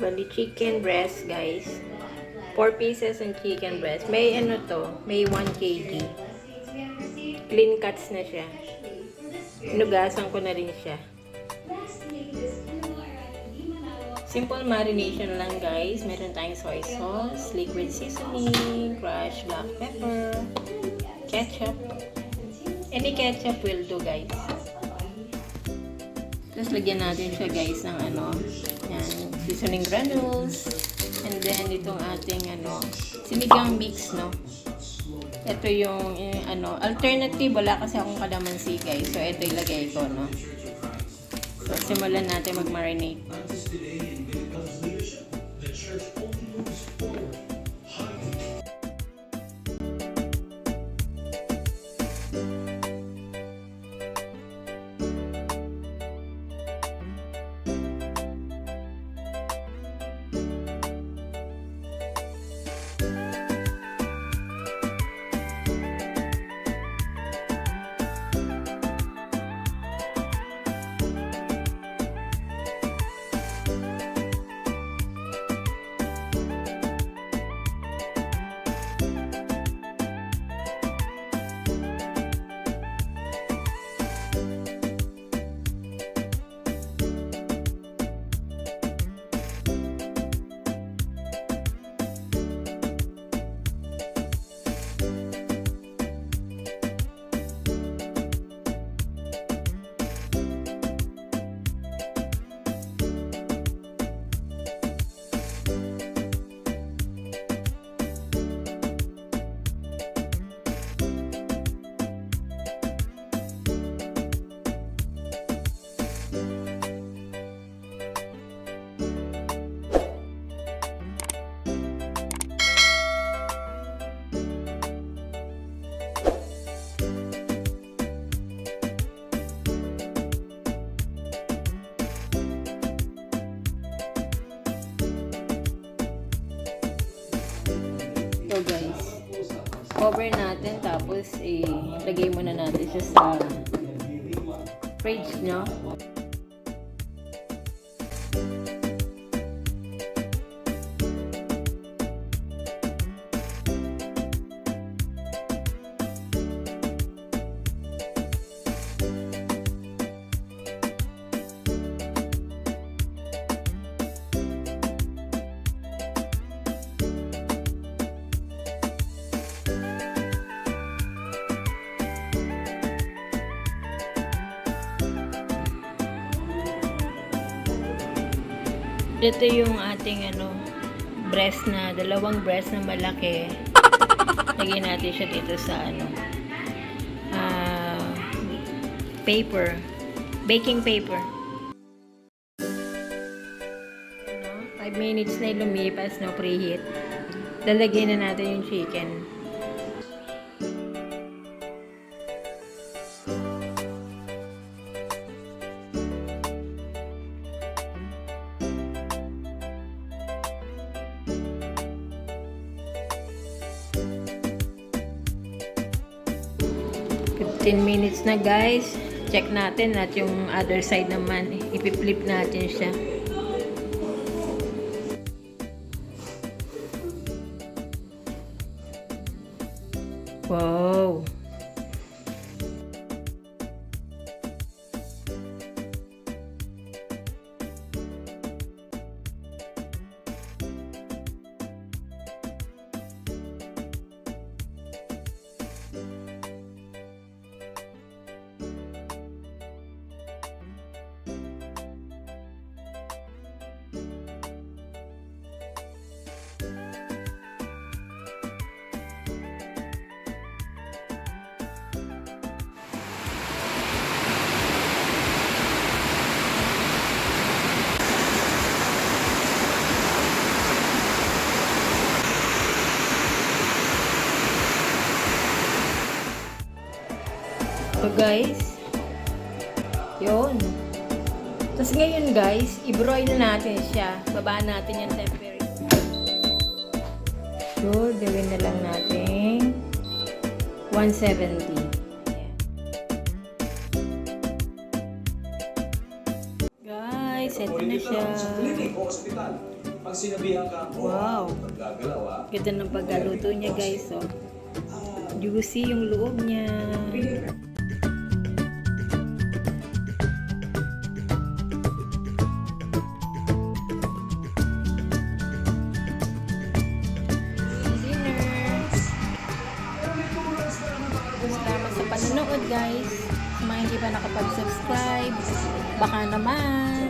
Bali, chicken breast, guys. 4 pieces ng chicken breast. May ano to, may 1 kg. Clean cuts na siya. Inugasan ko na rin siya. Simple marination lang, guys. Meron tayong soy sauce, liquid seasoning, crushed black pepper, ketchup. Any ketchup will do, guys. Tapos lagyan natin siya, guys, ng yan, seasoning granules. And then itong ating sinigang mix, no. Ito yung alternative, wala kasi akong kalamansi, guys. So ito ilagay ko, no. So simulan natin mag-marinate. So guys, cover natin tapos ilagay muna natin siya sa fridge, no? Ito yung ating breast na, dalawang breast na malaki. Lagyan natin siya dito sa paper, baking paper. 5 minutes na lumipas, no, preheat. Lalagyan na natin yung chicken. $10 minutes na, guys. Check natin at yung other side naman, ipi-flip natin siya. Wow! So guys, yun. Tapos ngayon guys, i-broil natin siya. Babaan natin yung temperature. So, gawin na lang natin 170. Guys, guys, ito na siya. Pag sinabihan ka, Wow. gagalaw ah. Ganda ng pagkaluto niya guys, oh. Juicy yung loob niya. Dinner. Salamat sa panonood guys. Sa mga hindi pa nakapag-subscribe, baka naman.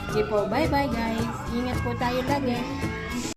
Okay po, bye-bye guys. Ingat po tayo lagi.